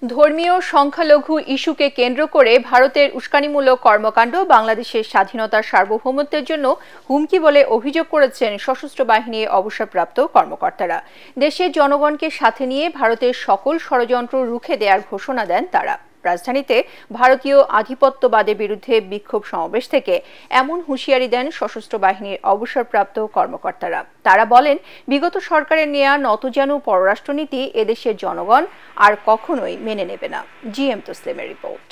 ধর্মীয় সংখ্যালঘু ইস্যুকে কেন্দ্র করে ভারতের উস্কানিমূলক কর্মকাণ্ড বাংলাদেশের স্বাধীনতার সার্বভৌমত্বের জন্য হুমকি বলে অভিযোগ করেছেন সশস্ত্র বাহিনীর অবসরপ্রাপ্ত কর্মকর্তারা। দেশের জনগণকে সাথে নিয়ে ভারতের সকল ষড়যন্ত্র রুখে দেওয়ার ঘোষণা দেন তারা। রাজধানীতে ভারতীয় আধিপত্যবাদের বিরুদ্ধে বিক্ষোভ সমাবেশ থেকে এমন হুঁশিয়ারি দেন সশস্ত্র বাহিনীর অবসরপ্রাপ্ত কর্মকর্তারা। তারা বলেন, বিগত সরকারের নেয়া নতজানু পররাষ্ট্রনীতি এদেশের জনগণ আর কখনোই মেনে নেবে না। জিএম তসলিমের রিপোর্ট।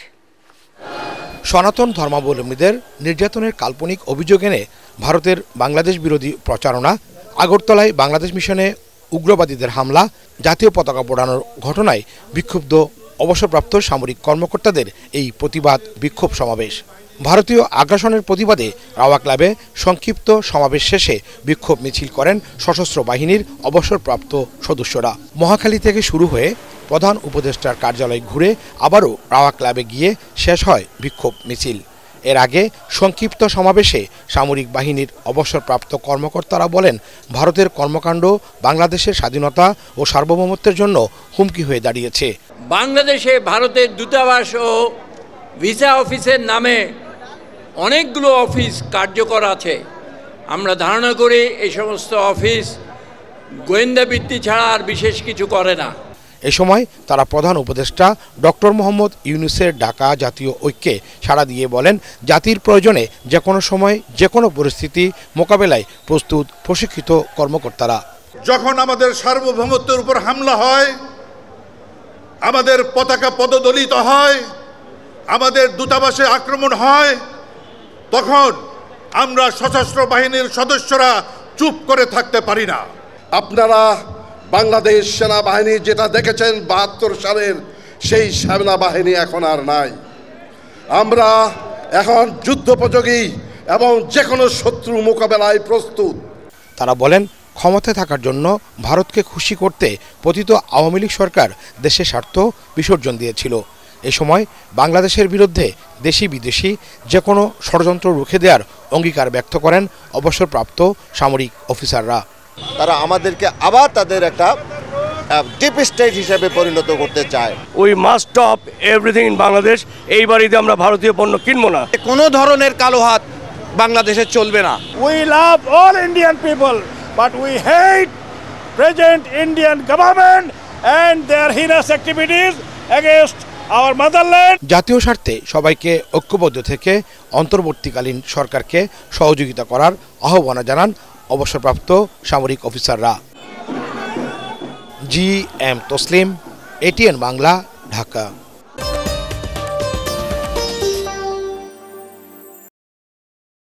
সনাতন ধর্মাবলম্বীদের নির্যাতনের কাল্পনিক অভিযোগ এনে ভারতের বাংলাদেশ বিরোধী প্রচারণা, আগরতলায় বাংলাদেশ মিশনে উগ্রবাদীদের হামলা, জাতীয় পতাকা পোড়ানোর ঘটনায় বিক্ষুব্ধ অবসরপ্রাপ্ত সামরিক কর্মকর্তাদের এই প্রতিবাদ বিক্ষোভ সমাবেশ। ভারতীয় আগ্রাসনের প্রতিবাদে রাওয়া ক্লাবে সংক্ষিপ্ত সমাবেশ শেষে বিক্ষোভ মিছিল করেন সশস্ত্র বাহিনীর অবসরপ্রাপ্ত সদস্যরা। মহাখালী থেকে শুরু হয়ে প্রধান উপদেষ্টার কার্যালয় ঘুরে আবারও রাওয়া ক্লাবে গিয়ে শেষ হয় বিক্ষোভ মিছিল। এর আগে সংক্ষিপ্ত সমাবেশে সামরিক বাহিনীর অবসরপ্রাপ্ত কর্মকর্তারা বলেন, ভারতের কর্মকাণ্ড বাংলাদেশের স্বাধীনতা ও সার্বভৌমত্বের জন্য হুমকি হয়ে দাঁড়িয়েছে। বাংলাদেশে ভারতের দূতাবাস ও ভিসা অফিসের নামে অনেকগুলো অফিস কার্যকর আছে। আমরা ধারণা করি এই সমস্ত অফিস গোয়েন্দা বৃত্তি ছাড়া আর বিশেষ কিছু করে না। এ সময় তারা প্রধান উপদেষ্টা ডক্টর মোহাম্মদ ইউনূসের ডাকা জাতীয় ঐক্যে সাড়া দিয়ে বলেন, জাতির প্রয়োজনে যে কোনো সময় যে কোনো পরিস্থিতি মোকাবেলায় প্রস্তুত প্রশিক্ষিত কর্মকর্তারা। যখন আমাদের সার্বভৌমত্বের উপর হামলা হয়, আমাদের পতাকা পদদলিত হয়, আমাদের দূতাবাসে আক্রমণ হয়, তখন আমরা সশস্ত্র বাহিনীর সদস্যরা চুপ করে থাকতে পারি না। আপনারা বাংলাদেশ সেনাবাহিনী যেটা দেখেছেন ৭২ সালের, সেই সেনাবাহিনী এখন আর নাই। আমরা এখন যুদ্ধোপযোগী এবং যে কোনো শত্রু মোকাবেলায় প্রস্তুত। তারা বলেন, ক্ষমতায় থাকার জন্য ভারতকে খুশি করতে পতিত আওয়ামী লীগ সরকার দেশের স্বার্থ বিসর্জন দিয়েছিল। এ সময় বাংলাদেশের বিরুদ্ধে দেশি বিদেশি যে কোনো ষড়যন্ত্র রুখে দেওয়ার অঙ্গীকার ব্যক্ত করেন অবসরপ্রাপ্ত সামরিক অফিসাররা। তারা আমাদেরকে আবার তাদের একটা ডিপ স্টেট হিসেবে পরিণত করতে চায়। We must stop everything in Bangladesh. এইবারই আমরা ভারতীয় পণ্য কিনবো না। কোনো ধরনের কালো হাত বাংলাদেশে চলবে না। We love all Indian people, but we hate present Indian government and their heinous activities against our motherland. জাতীয় স্বার্থে সবাইকে ঐক্যবদ্ধ থেকে অন্তর্বর্তীকালীন সরকারকে সহযোগিতা করার আহ্বান জানান অবসরপ্রাপ্ত সামরিক অফিসাররা। GM Taslim, ATN Bangla, Dhaka.